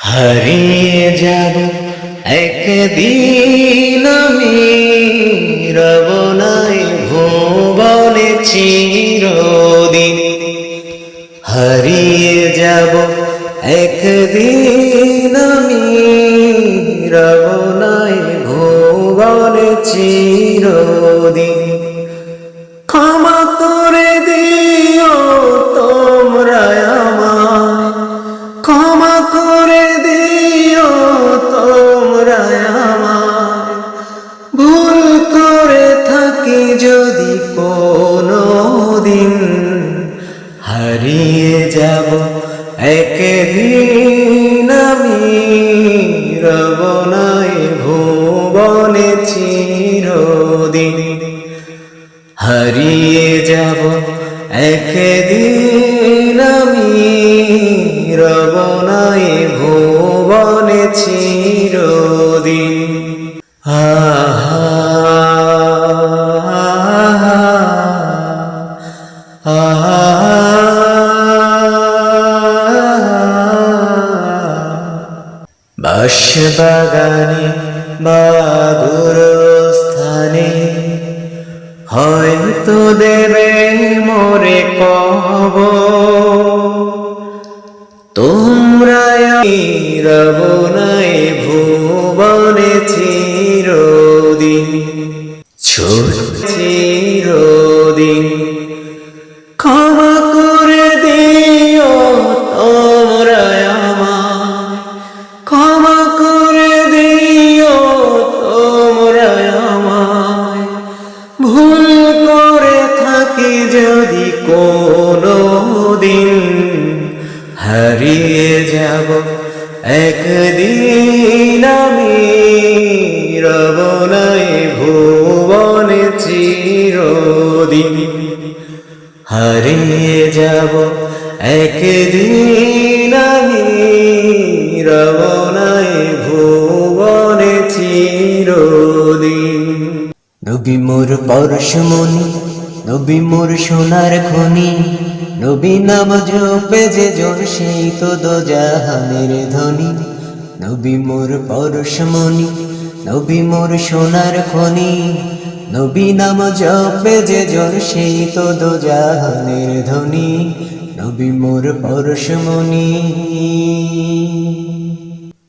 হারিয়ে যাব একদিন আমি, রব নাই ভুবনে চিরদিন। হারিয়ে যাব একদিন আমি, রব নাই ভুবনে চিরদিন। ক্ষমা করে দিও তোমরা আমায়, ক্ষমা করে দিও তোমরা আমায়। ভুল করে থাকি যদি কোনো দিন, হারিয়ে যাব একদিন আমি, রব নাই ভুবনে চিরদিন। হারিয়ে যাব একদিন আমি, রব নাই ভুবনে চিরদিন। বাঁশবাগানে বা গুরুস্থানে হয়তো দেবে মোরে কবর। তোমরা রব নাই ভুবনে চিরদিন, চিরদিন। ক্ষমা করে দিও তোমরা আমায়, ক্ষমা করে দিও তোমরা আমায়। ভুল করে থাকি যদি কোনো দিন, হারিয়ে যাব একদিন আমি, রব নাই ভুবনে চিরদিন। হারিয়ে যাব একদিন আমি, রব নাই ভুবনে চিরদিন। নবী মোর পরশমণি, নবী মোর সোনার খনি, নবী নাম জপে যে জন সেই তো দোজাহানের ধনী। নবী মোর পরশমণি, নবী মোর সোনার খনি, নবী নাম জপে যে জন সেই তো দোজাহানের ধনী। নবী মোর পরশমণি,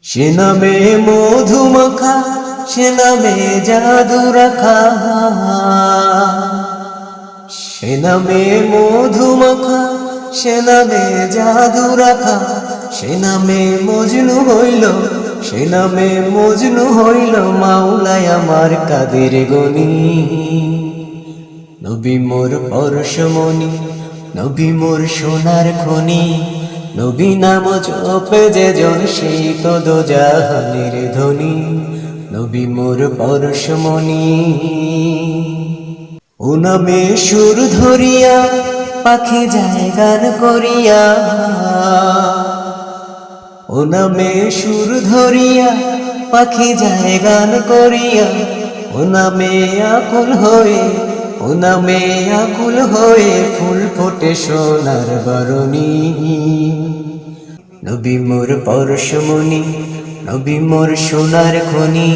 সে নামে মধুমাখা, সে নামে জাদু রাখা, সে নামে মধুমাখা, সে নামে জাদু রাখা। সে নামে মজনু হইল, সে নামে মজনু হইল মাওলায় আমার কাদের গনি। নবী মোর পরশমণি, নবী মোর সোনার খনি, নবী নাম জপে যে জন সেই তো দোজাহানের ধনী। নবী মোর পরশমণি, ও নামে সুর ধরিয়া পাখি যায় গান করিয়া, ও নামে সুর ধরিয়া পাখি যায় গান করিয়া। ও নামে আকুল হয়ে, ও নামে আকুল হয়ে ফুল ফোটে সোনার বরণী। নবী মোর পরশমণি, নবী মোর সোনার খনি,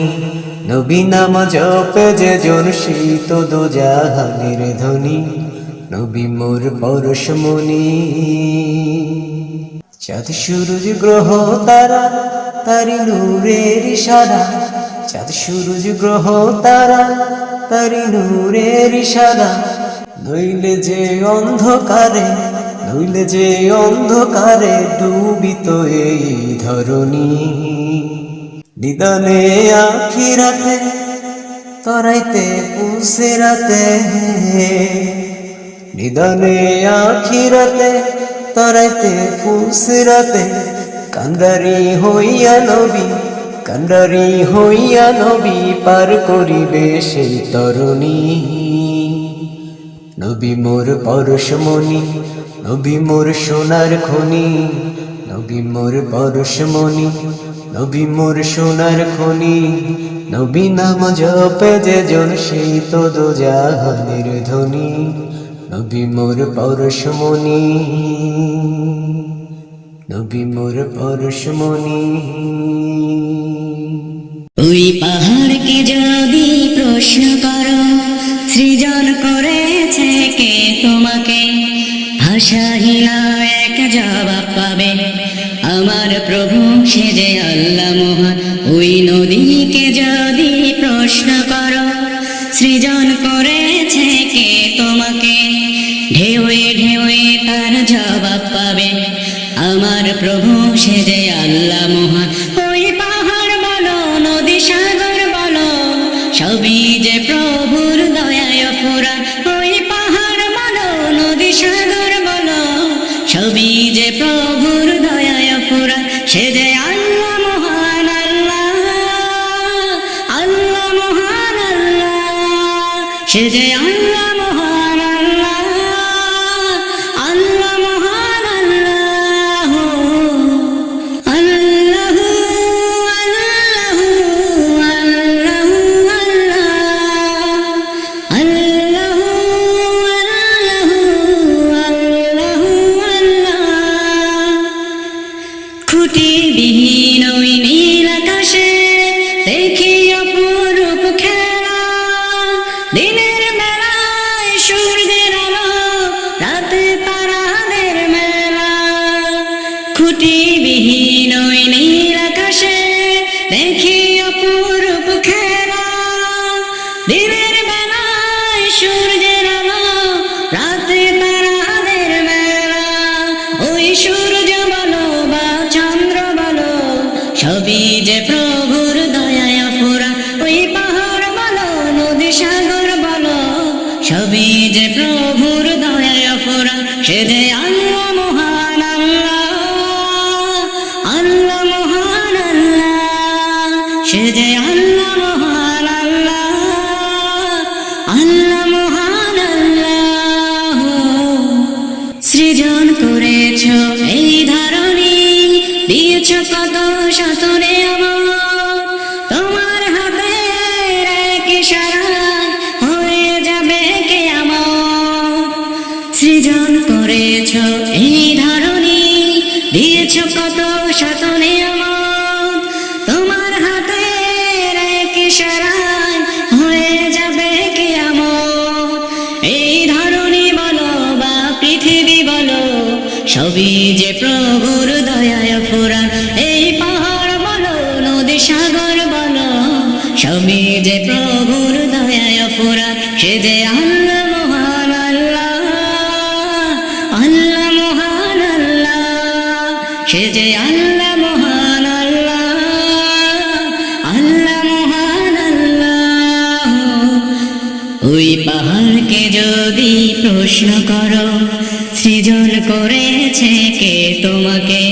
নবী নাম জপে যে জন সেই তো দোজাহানের ধনী। নবী মোর পরশমণি, চাঁদ সূরজ গ্রহ তারা তারি নূরের ইশারা, চাঁদ সূরজ গ্রহ তারা তারি নূরের ইশারা। নইলে যে অন্ধকারে, নইলে যে অন্ধকারে ডুবিত এই ধরণী। নিদানে আখিরাতে তরাইতে পুলসিরাতে, নিদানে আখিরাতে তরাইতে পুলসিরাতে। কান্ডারি হইয়া নবী, কান্ডারি হইয়া নবী পার করিবে সেই তরণী। নবী মোর পরশমণি, নবী মোর সোনার খনি, নবী মোর পরশমণি, নবী মোর সোনার খনি। নবী নাম জপে যে জন সেই তো দোজাহানের ধনী। নবী মোর পরশমণি। নবী মোর পরশমণি। ওই পাহাড়কে যদি প্রশ্ন করো, সৃজন করেছে কে তোমাকে, ভাষাহীন এক জবাব পাবে, আমার প্রভু সে যে আল্লাহ মহান। ওই নদীকে যদি প্রশ্ন করো, সৃজন করেছে কে তোমাকে, ঢেউয়ে ঢেউয়ে তার জবাব পাবে, আমার প্রভু সে যে আল্লাহ মহান। ওই পাহাড় বলো, নদী সাগর বলো, সবই যে প্রভুর দয়ায় ফোরা। ওই পাহাড় বলো, নদী সাগর বলো, সবই যে প্রভুর দয়ায় ফোরা। সে যে আল্লাহ মহান আল্লাহ, আল্লাহ মহান আল্লাহ, সে যে আল্লাহ মহান আল্লাহ, আল্লাহ মহান আল্লাহ। আল্লাহ আল্লাহ আল্লাহ আল্লাহ আল্লাহ আল্লাহ আল্লাহ। খুঁটিবিহীন ওই নীল আকাশে দেখি অপরূপ খেলা, দিনের বেলায় সূর্যের আলো, রাতে তারাদের মেলা। খুঁটিবিহীন ওই নীল আকাশে দেখি অপরূপ খেলা, দিনের বেলায় সূর্যের আলো, রাতে তারাদের মেলা। ওই সূর্য বলো বা চন্দ্র বলো, সবই যে প্রভুর দয়ায় ফোরা। ওই পাহাড় বলো, নদী সাগর বলো, সবই যে প্রভুর দয়ায় ফোরা। সে যে আল্লাহ মহান আল্লাহ, আল্লাহ মহান আল্লাহ, সে যে আল্লাহ মহান আল্লাহ, আল্লাহ মহান আল্লাহ। সৃজন করেছ এই ধরণী, দিয়েছ কত সাতরে আমার, তোমার হাতের এক ইশারায় হয়ে যাবে কিয়ামত। সৃজন করেছ এই ধরণী, দিয়েছ কত সাতরে আমার, তোমার হাতের এক ইশারায় হয়ে যাবে কিয়ামত। এই ধরণী বলো বা পৃথিবী বলো, সবই যে প্রভুর দয়ায় ফোরা। এই পাহাড় বলো, নদী সাগর বলো, সবই যে প্রভুর দয়ায় ফোরা। সে যে আল্লাহ মহান আল্লাহ, আল্লাহ মহান আল্লাহ, সে যে আল্লাহ মহান আল্লাহ, আল্লাহ মহান আল্লাহ। ওই পাহাড়কে যদি প্রশ্ন করো, সৃজন করেছে কে তোমাকে,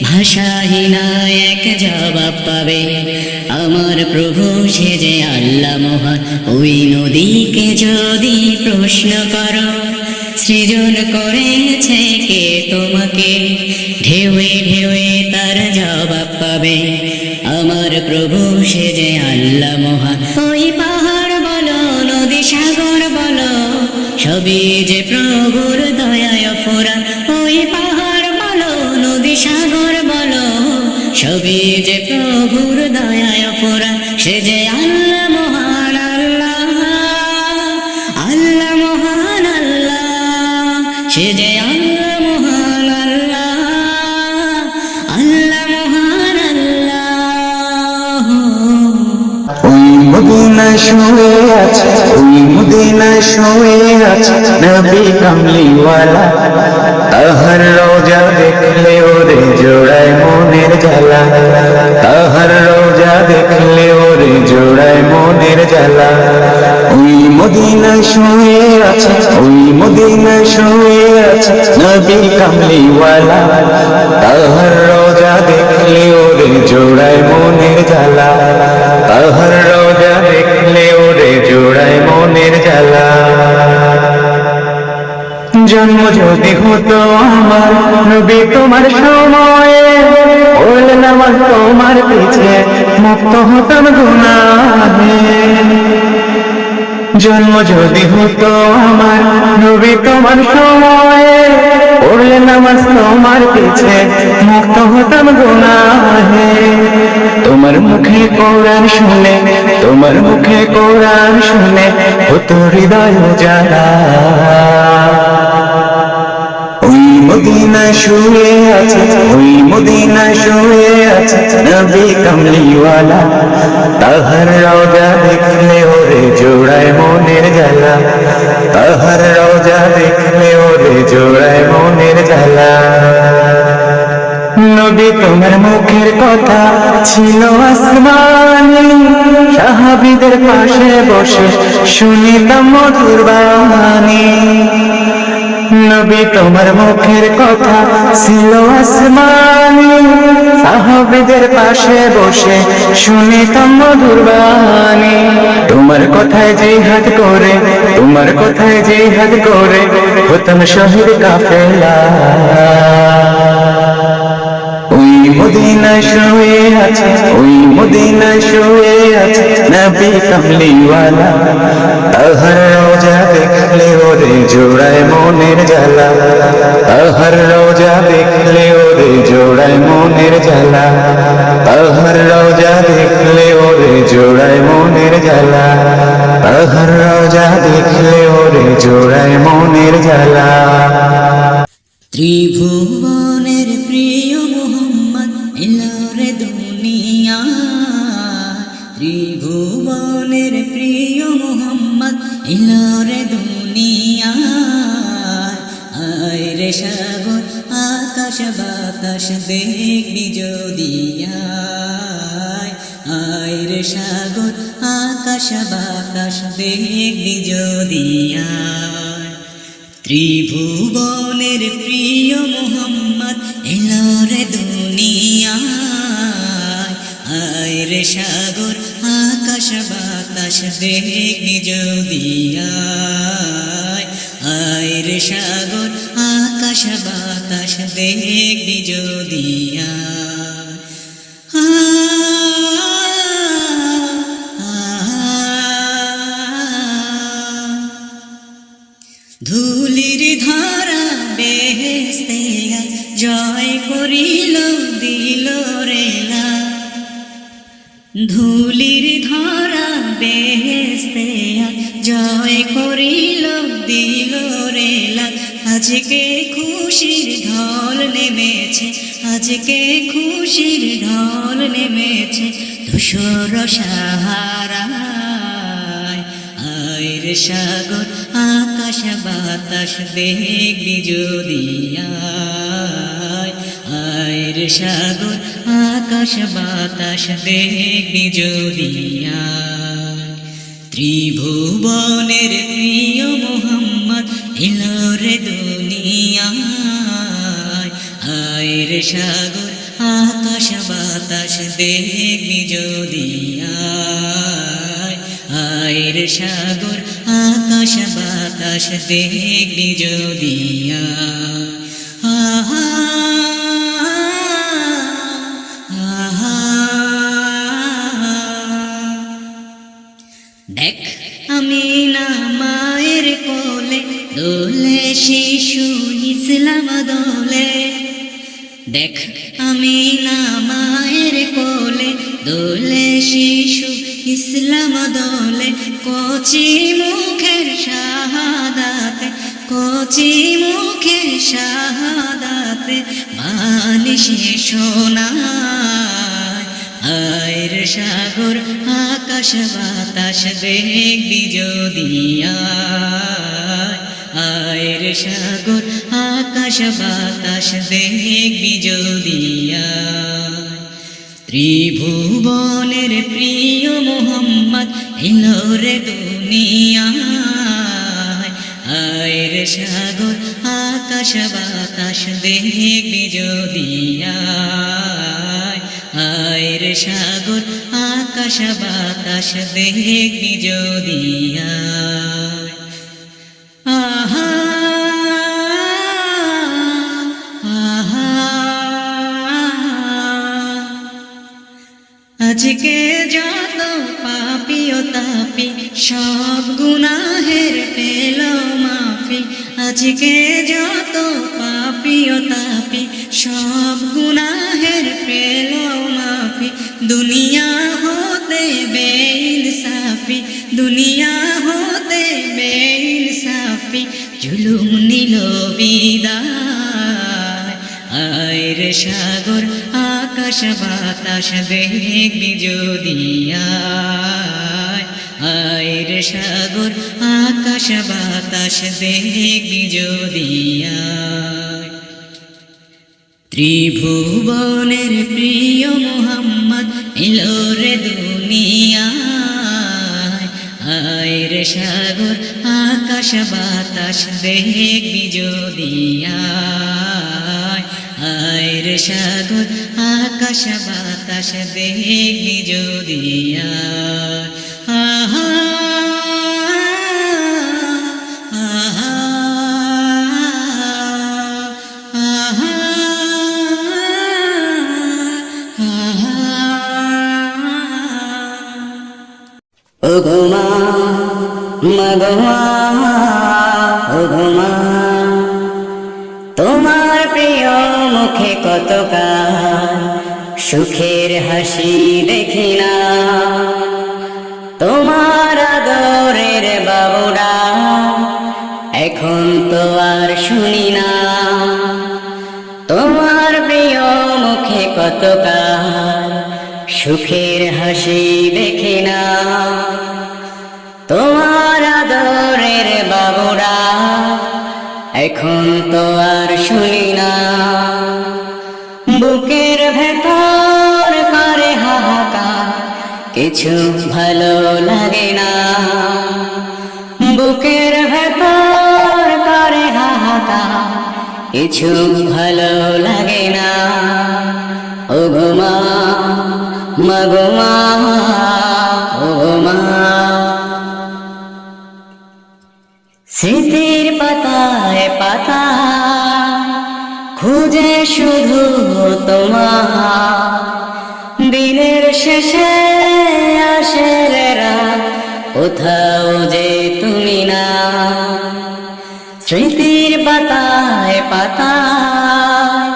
ভাষাহীন এক জবাব পাবে, আমার প্রভু সে যে আল্লাহ মহান। ওই নদীকে যদি প্রশ্ন করো, সৃজন করেছে কে তোমাকে, ঢেউয়ে ঢেউয়ে তার জবাব পাবে, আমার প্রভু সে যে আল্লাহ মহান। ওই পাহাড় বলো, নদী সাগর বলো, সবই যে প্রভুর দয়ায় ফোরা। ওই পাহাড় বলো, নদী সাগর বলো, সবই যে প্রভুর দয়ায় ফোরা। সে যে আল্লাহ মহান আল্লাহ, আল্লাহ মহান আল্লাহ, সে যে আল্লাহ মহান আল্লাহ, আল্লাহ মহান আল্লাহ। ওই মদিনায় শুয়ে আছে, ওই মদিনায় শুয়ে আছে নবী কামলিওয়ালা, তাহার রোজা দেখলে ওরে জোড়ায় মনের জ্বালা, তাহার রোজা দেখলে ওরে জোড়ায় মনের জ্বালা। ওই মদিনায় শুয়ে আছে, ওই মদিনায় শুয়ে আছে নবী কামলিওয়ালা, তাহার রোজা দেখলে ওরে জোড়ায় মনের জ্বালা, তাহার রোজা দেখলে ওরে জোড়ায় মনের জ্বালা। জন্ম যদি হতো আমার নবী তোমার সময়ে, পড়লে নামাজ তোমার পিছে মুক্ত হতাম গুনাহে। জন্ম যদি হতো আমার নবী তোমার সময়ে, পড়লে নামাজ তোমার পিছে মুক্ত হতাম গুনাহে। তোমার মুখে কোরআন শুনে, তোমার মুখে কোরআন শুনে হতো হৃদয় উজালা। ওই মদিনায় শুয়ে আছে, ওই মদিনায় শুয়ে আছে নবী কামলিওয়ালা। তাহার রওজা দেখলে ওরে জোড়ায় মনের জ্বালা, তাহার রওজা দেখলে ওরে জোড়ায় মনের জ্বালা। নবী তোমার মুখের কথা ছিল আসমানি, সাহাবীদের পাশে বসে শুনিতাম মধুর বাণী। নবী তোমার মুখের কথা ছিল আসমানি, সাহাবীদের পাশে বসে শুনিতাম মধুর বাণী। তোমার কথায় জিহাদ করে, তোমার কথায় জিহাদ করে হতাম শহীদ কাফেলা। ওই মদিনায় শুয়ে আছে, ওই মদিনায় শুয়ে আছে নবী কামলিওয়ালা। তাহার রওজা দেখলে ওরে জোড়ায় মনের জ্বালা, তাহার রওজা দেখলে ওরে জোড়ায় মনের জ্বালা, তাহার রওজা দেখলে ওরে জোড়ায় মনের জ্বালা, তাহার রওজা দেখলে ওরে জোড়ায় মনের জ্বালা। ত্রিভুবনের প্রিয় মুহাম্মদ এলো রে দুনিয়া, ত্রিভুবনের প্রিয় মুহাম্মদ এলো রে দুনিয়া। আয় রে সাগর আকাশ বাতাস দেখবি যদি, আয় রে সাগর আকাশ বাতাস দেখবি যদি। ত্রিভুবনের প্রিয় মুহাম্মদ এলো রে দুনিয়ায়। আয় রে সাগর আকাশ বাতাস দেখবি যদি, আয় রে সাগর আকাশ বাতাস দেখবি যদি। ধুলির ধারা বেহেশতে জয় করিল দিল রে লাল, ধুলির ধারা বেহেশতে জয় করিল দিল রে লাল। আজকে খুশির ঢল নেমেছে, আজকে খুশির ঢল নেমেছে ধূসর সাহারায়। আয় রে সাগর আকাশ বাতাস দেখবি যদি, আয় রে সাগর আকাশ বাতাস দেখবি যদি। ত্রিভুবনের প্রিয় মুহাম্মদ এলো রে দুনিয়ায়। আয় রে সাগর আকাশ বাতাস দেখবি যদি, আয় রে সাগর আকাশ বাতাস দেখবি যদি। দেখ আমি না মায়ের কোলে দোলে শিশু ইসলাম দোলে, দেখ আমি না মায়ের কোলে দোলে শিশু ইসলাম দোলে। কচি মুখের শাহাদাতে, কচি মুখের শাহাদাতে বালিশে সোনায়। আয় রে সাগর আকাশ বাতাস দেখবি যদি, আয় রে সাগর আকাশ বাতাস দেখবি যদি। ত্রিভুবনের প্রিয় মুহাম্মদ এলো রে দুনিয়ায়। আয় রে সাগর আকাশ বাতাস দেখবি যদি, আয় রে সাগর আকাশ বাতাস দেখবি যদি। আহা আহা আজকে যত পাপী ও তাপী সব গুনাহের পেল মাফি, আজকে যত পাপী ও তাপি সব গুনাহের পেল মাফি। দুনিয়া হতে বেইনসাফি, দুনিয়া হতে বেইনসাফি, জুলুম নিল বিদায়। আয় রে সাগর আকাশ বাতাস দেখবি যদি আয়, আয় রে সাগর আকাশ বাতাস দেখবি যদি আয়। ত্রিভুবনের প্রিয় মুহাম্মদ এলো রে দুনিয়ায়, আয় রে সাগর আকাশ বাতাস দেখবি যদি আয়, আয় রে সাগর আকাশ বাতাস দেখবি যদি আয়। আহা আহা আহা আহা। ওগো মা, মাগো মা, ওগো মা, তোমার প্রিয় মুখে কতকাল সুখের হাসি দেখি না। তোমার আদরের বাবুরা এখন তো আর শুনি না। তোমার প্রিয় মুখে কতকাল সুখের হাসি দেখি না। তোমার আদরের বাবুরা এখন তো আর শুনি না। বুকের ভেতর করে হাহাকার, কিছু ভালো লাগে না। বুকের ভেতর করে হাহাকার, কিছু ভালো লাগে না। ওগো মা, মাগো মা, ওগো মা, স্মৃতির পাতায় পাতায় খুঁজে শুধু তোমার। দিনের শেষে আসে রে রাত, কোথাও যে তুমি না। স্মৃতির পাতায় পাতায়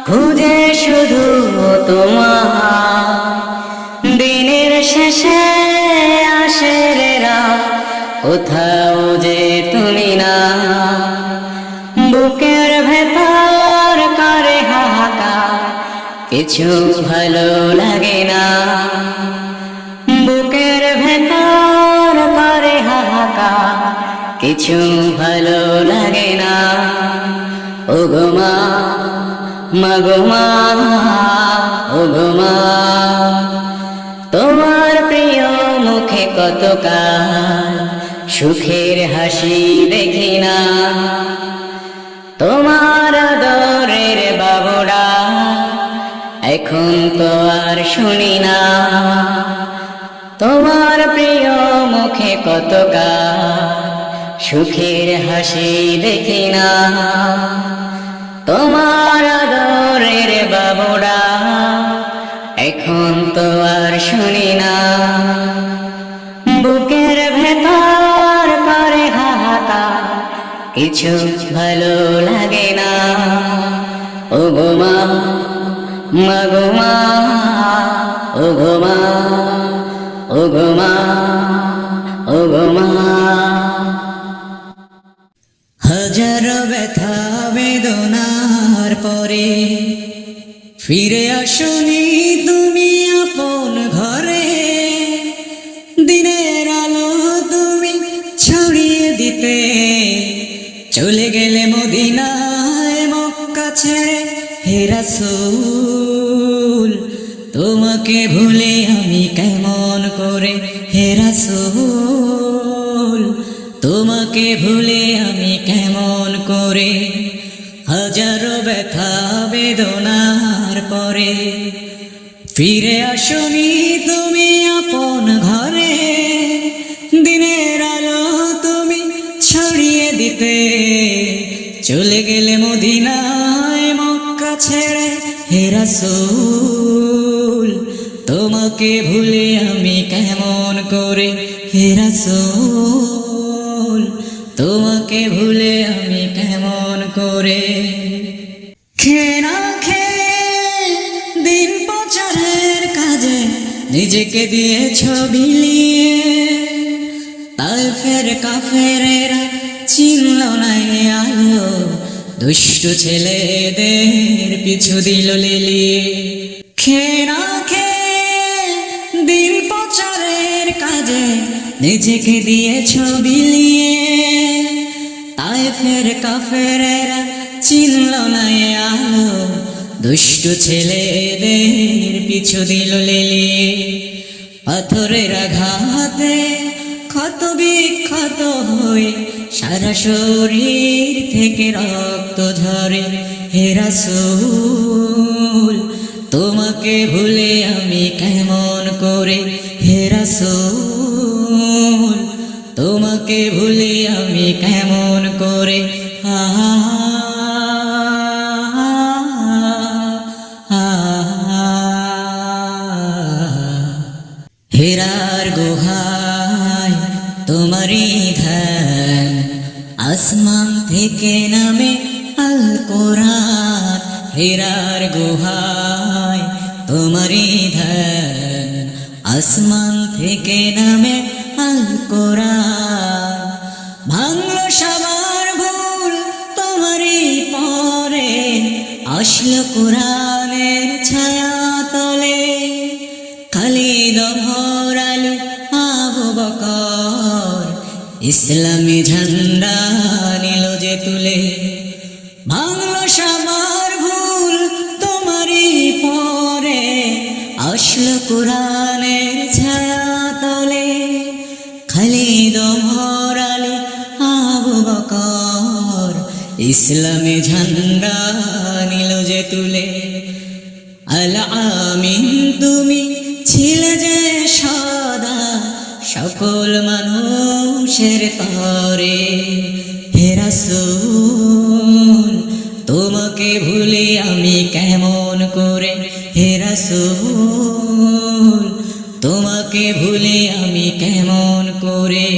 খুঁজে শুধু তোমার। দিনের শেষে আসে রে রাত, কোথাও যে তুমি না। বুকের ভেতর করে হাহাকার, কিছু ভালো লাগে না। বুকের ভেতর করে হাহাকার, কিছু ভালো লাগে না। ওগো মা, মাগো মা, ওগো মা, তোমার প্রিয় মুখে কতকাল সুখের হাসি দেখি না। তোমার আদরের বাবুরা এখন তো আর শুনি না। তোমার প্রিয় মুখে কতকাল সুখের হাসি দেখি না। তোমার আদরের বাবুরা এখন তো আর শুনি না। বুকের ভেতর করে হাহাকার, কিছু ভালো লাগে না। ওগো মা, মাগো মা, ওগো মা, ওগো মা, ওগো মা। হাজারো ব্যথা বেদনার পরে ফিরে আসনি তুমি আপন ঘরে। দিনের আলো তুমি ছড়িয়ে দিতে চলে গেলে মদিনায় মক্কা ছেড়ে। হে রাসূল তোমাকে ভুলে আমি কেমন করে। হে রাসূল তোমাকে ভুলে আমি কেমন করে। হাজারো ব্যথা বেদনার পরে ফিরে আসনি তুমি আপন ঘরে। দিনের আলো তুমি ছড়িয়ে দিতে চলে গেলে মদিনায় মক্কা ছেড়ে। হে রাসূল তোমাকে ভুলে আমি কেমন করে। হে রাসূল তোমাকে ভুলে আমি কেমন করে খেয়ে না খেয়ে দিন প্রচারের কাজে নিজেকে দিয়েছ বিলিয়ে তায়েফের কাফেরেরা চিনল না এ আলো দুষ্ট ছেলেদের পিছু দিল লেলিয়ে খেয়ে না খেয়ে দিন প্রচারের কাজে নিজেকে দিয়েছ বিলিয়ে তায়েফের কাফেরেরা চিনল না এ আলো দুষ্ট ছেলেদের পিছু দিল লেলিয়ে পাথরের আঘাতে ক্ষত বিক্ষত হয়ে সারা শরীর থেকে রক্ত ঝরে হে রাসূল তোমাকে ভুলে আমি কেমন করে হে রাসূল তোমাকে ভুলে আমি কেমন করে হেরার গুহায় তোমারই ধ্যান আসমান থেকে নামে আল কোরআন হেরার গুহায় তোমারই ধ্যান আসমান থেকে নামে আল কোরআন ভাঙলো সবার ভুল তোমারই পরে আসলো কোরআনের ছায়া তলে খালিদ ওমর আলী আবু বকর ইসলামী ঝান্ডা নিল যে তুলে ভাঙলো সবার ভুল তোমারই পরে আসলো কোরআনের ছায়া তলে খালিদ ওমর আলী আবু বকর ইসলামী ঝান্ডা নিল যে তুলে আল আমিন তুমি ছিলে যে সদা সকল মানুষের তরে হে রাসূল তোমাকে ভুলে আমি কেমন করে হে রাসূল তোমাকে ভুলে আমি কেমন করে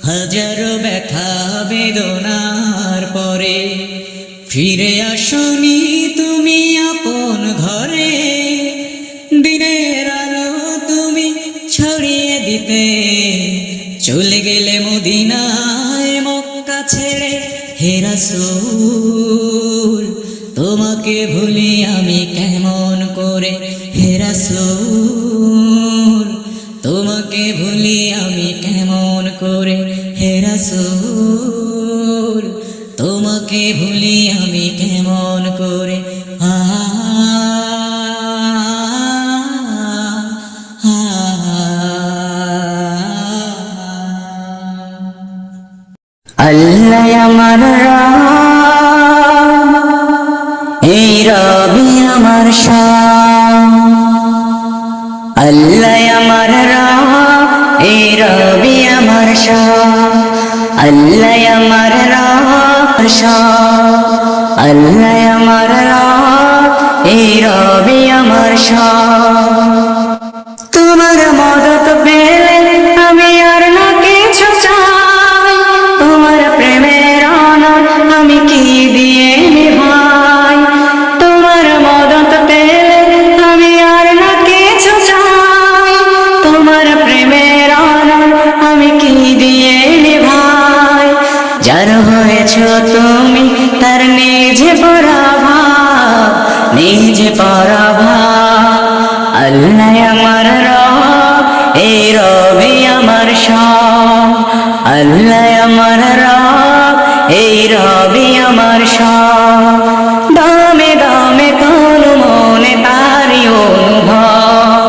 হাজারো ব্যথা বেদনার পরে ফিরে আসনি তুমি আপন ঘরে দিনের আলো তুমি ছড়িয়ে দিতে চলে গেলে মদিনায় মক্কা ছেড়ে হে রাসূল তোমাকে ভুলি আমি কেমন করে হে রাসূল তোমাকে ভুলি আমি কেমন করে হে রাসূল তোমাকে ভুলি আমি কেমন করে আল্লাহ আমার রাম এই রবি আমার শাম আল্লাহ আমার রাম এই রবি আমার শাম আল্লাহ আমার রাম শাম আল্লাহ আমার রাম এই রবি আমার শাম তোমার মদত পেলে আমি আর না কিছু চাই তোমার প্রেমের আনন্দ আমি কি দিয়ে নিভাই তোমার মদত পেলে আমি আর না কিছু চাই তোমার প্রেমের আনন্দ আমি কি দিয়ে নিভাই যার হয়েছ তুমি তার নিজে পরাভাব নিজে পরাভাব আল্লাহ আমার রব এই রবি আমার শাম আল্লাহ আমার রব এই রবি আমার শাম দামে দামে কোন মনে তারি অনুভব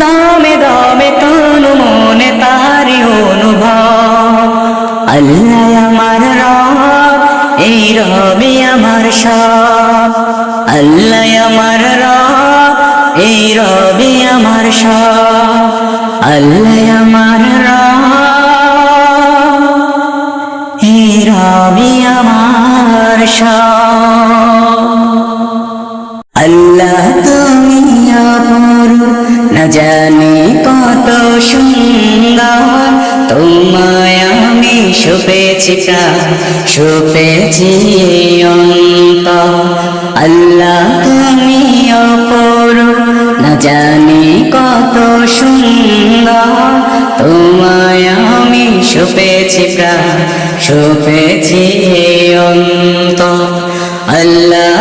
দামে দামে কোন মনে তারি অনুভব আল্লাহ আমার রব এই রবি আমার শাম আল্লাহ আমার রব এই রবি আমার শাম আল্লাহ আমার রব এই রবি আমার শাম আল্লাহ তুমি আপন না জানি কত সুন্দর সুপেছি প্রাণ সুপেছি অন্তর আল্লাহ তুমি অপরূপ না জানি কত সুন্দর তোমায় আমি সুপেছি প্রাণ সুপেছি অন্তর আল্লাহ